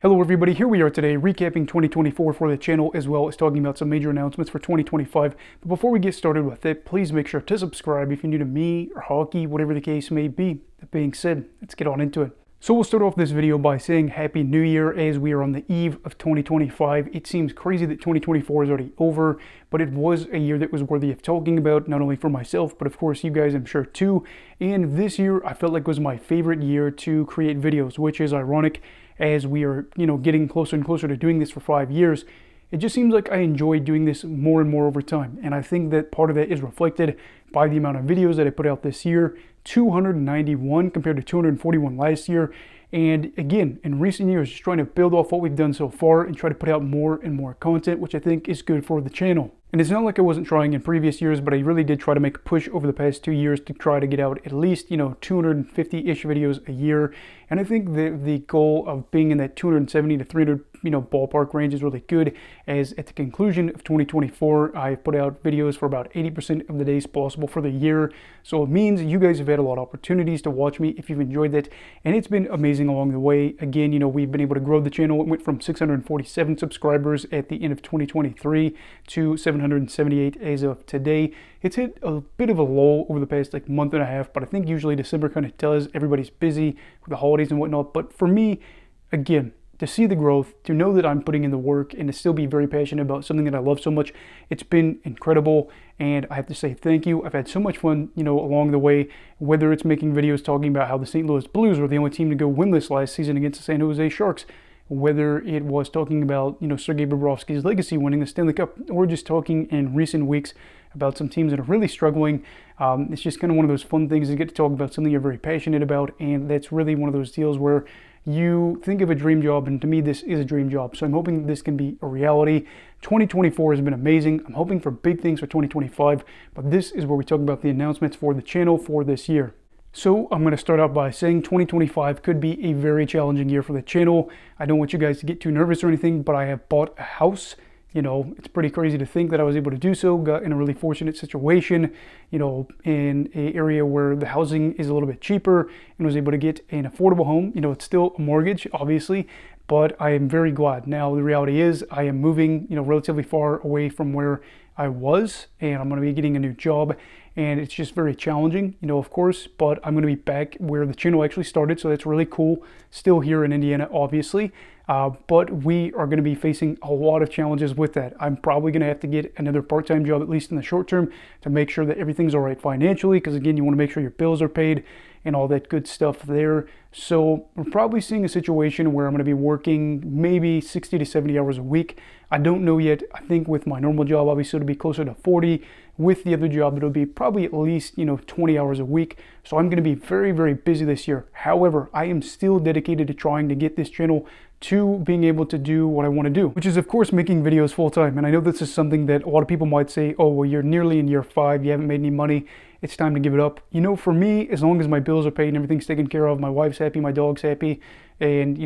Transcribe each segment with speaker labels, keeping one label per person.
Speaker 1: Hello everybody, here we are today recapping 2024 for the channel as well as talking about some major announcements for 2025. But before we get started with it, please make sure to subscribe if you're new to me or hockey, whatever the case may be. That being said, let's get on into it. So we'll start off this video by saying Happy New Year as we are on the eve of 2025. It seems crazy that 2024 is already over, but it was a year that was worthy of talking about, not only for myself, but of course you guys I'm sure too. And this year I felt like was my favorite year to create videos, which is ironic as we are, getting closer and closer to doing this for 5 years. It just seems like I enjoy doing this more and more over time. And I think that part of that is reflected by the amount of videos that I put out this year, 291 compared to 241 last year. And again, in recent years, just trying to build off what we've done so far and try to put out more and more content, which I think is good for the channel. And it's not like I wasn't trying in previous years, but I really did try to make a push over the past 2 years to try to get out at least, 250-ish videos a year. And I think the goal of being in that 270 to 300, ballpark range is really good, as at the conclusion of 2024, I've put out videos for about 80% of the days possible for the year. So it means you guys have had a lot of opportunities to watch me if you've enjoyed that. And it's been amazing along the way. Again, we've been able to grow the channel. It went from 647 subscribers at the end of 2023 to 778 as of today. It's hit a bit of a lull over the past month and a half, but I think usually December kind of does. Everybody's busy with the holidays and whatnot. But for me, again, to see the growth, to know that I'm putting in the work, and to still be very passionate about something that I love so much, it's been incredible. And I have to say thank you. I've had so much fun, along the way, whether it's making videos talking about how the St. Louis Blues were the only team to go winless last season against the San Jose Sharks, whether it was talking about, Sergei Bobrovsky's legacy winning the Stanley Cup, or just talking in recent weeks about some teams that are really struggling. It's just kind of one of those fun things to get to talk about something you're very passionate about, and that's really one of those deals where you think of a dream job, and to me this is a dream job. So I'm hoping this can be a reality. 2024 has been amazing. I'm hoping for big things for 2025, but this is where we talk about the announcements for the channel for this year. So I'm going to start out by saying 2025 could be a very challenging year for the channel. I don't want you guys to get too nervous or anything, but I have bought a house. It's pretty crazy to think that I was able to do so. Got in a really fortunate situation, in an area where the housing is a little bit cheaper, and was able to get an affordable home. It's still a mortgage, obviously, but I am very glad. Now, the reality is I am moving, relatively far away from where I was, and I'm going to be getting a new job, and it's just very challenging, of course, but I'm going to be back where the channel actually started, so that's really cool. Still here in Indiana, obviously. But we are going to be facing a lot of challenges with that. I'm probably going to have to get another part-time job, at least in the short term, to make sure that everything's all right financially, because again, you want to make sure your bills are paid and all that good stuff there. So we're probably seeing a situation where I'm going to be working maybe 60 to 70 hours a week. I don't know yet. I think with my normal job, obviously it'll be closer to 40. With the other job, it'll be probably at least, 20 hours a week. So I'm going to be very, very busy this year. However, I am still dedicated to trying to get this channel to being able to do what I want to do, which is of course making videos full time. And I know this is something that a lot of people might say, oh, well, you're nearly in year 5, you haven't made any money, it's time to give it up. For me, as long as my bills are paid and everything's taken care of, my wife's happy, my dog's happy, and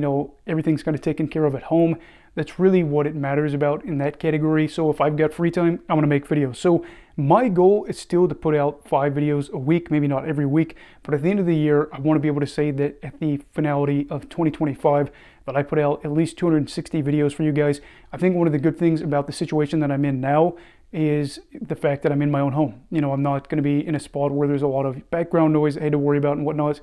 Speaker 1: everything's kind of taken care of at home, that's really what it matters about in that category. So if I've got free time, I'm gonna make videos. So my goal is still to put out 5 videos a week, maybe not every week, but at the end of the year, I want to be able to say that at the finality of 2025, that I put out at least 260 videos for you guys. I think one of the good things about the situation that I'm in now is the fact that I'm in my own home. I'm not going to be in a spot where there's a lot of background noise I had to worry about and whatnot,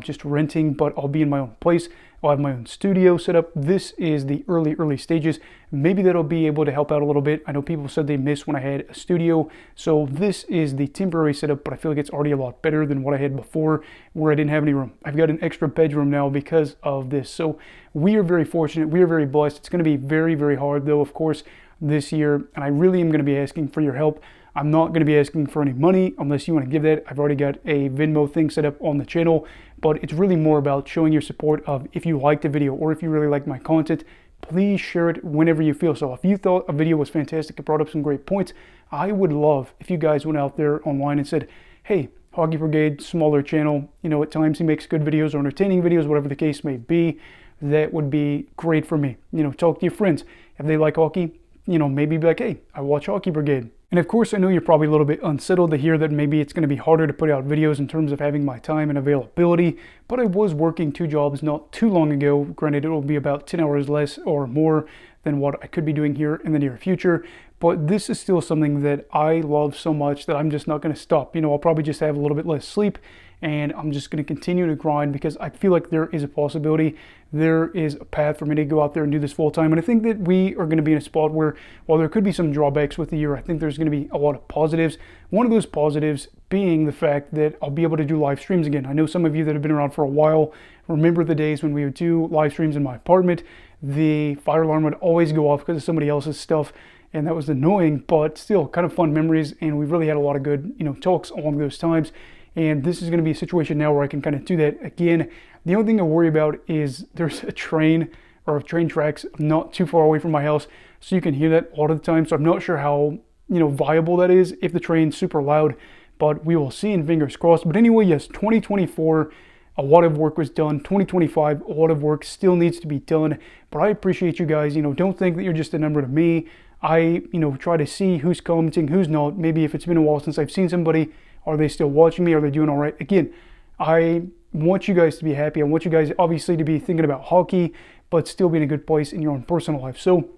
Speaker 1: just renting, but I'll be in my own place. I'll have my own studio set up. This is the early stages. Maybe that'll be able to help out a little bit. I know people said they missed when I had a studio. So this is the temporary setup, but I feel like it's already a lot better than what I had before, where I didn't have any room. I've got an extra bedroom now because of this. So we are very fortunate. We are very blessed. It's going to be very, very hard though, of course, this year. And I really am going to be asking for your help. I'm not going to be asking for any money unless you want to give that. I've already got a Venmo thing set up on the channel, but it's really more about showing your support of if you liked the video or if you really like my content, please share it whenever you feel so. If you thought a video was fantastic, it brought up some great points, I would love if you guys went out there online and said, hey, Hockey Brigade, smaller channel, at times he makes good videos or entertaining videos, whatever the case may be. That would be great for me. Talk to your friends. If they like hockey, maybe be like, hey, I watch Hockey Brigade. And of course, I know you're probably a little bit unsettled to hear that maybe it's going to be harder to put out videos in terms of having my time and availability, but I was working 2 jobs not too long ago. Granted, it will be about 10 hours less or more than what I could be doing here in the near future, but this is still something that I love so much that I'm just not going to stop. I'll probably just have a little bit less sleep, and I'm just going to continue to grind because I feel like there is a possibility, there is a path for me to go out there and do this full time. And I think that we are going to be in a spot where, while there could be some drawbacks with the year, I think there's going to be a lot of positives. One of those positives being the fact that I'll be able to do live streams again. I know some of you that have been around for a while remember the days when we would do live streams in my apartment. The fire alarm would always go off because of somebody else's stuff, and that was annoying, but still kind of fun memories. And we've really had a lot of good, talks along those times. And this is going to be a situation now where I can kind of do that again. The only thing I worry about is there's a train or train tracks not too far away from my house, so you can hear that all the time. So I'm not sure how, viable that is if the train's super loud, but we will see, and fingers crossed. But anyway, yes, 2024, a lot of work was done. 2025, a lot of work still needs to be done. But I appreciate you guys. Don't think that you're just a number to me. I, try to see who's commenting, who's not. Maybe if it's been a while since I've seen somebody, are they still watching me? Are they doing all right? Again, I want you guys to be happy. I want you guys obviously to be thinking about hockey, but still be in a good place in your own personal life. So,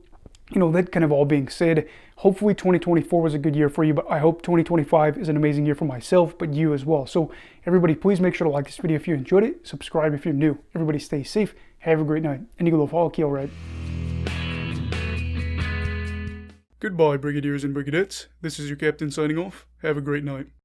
Speaker 1: that kind of all being said, hopefully 2024 was a good year for you, but I hope 2025 is an amazing year for myself, but you as well. So everybody, please make sure to like this video if you enjoyed it. Subscribe if you're new. Everybody stay safe. Have a great night. And you love hockey, all right? Goodbye, Brigadiers and Brigadettes. This is your captain signing off. Have a great night.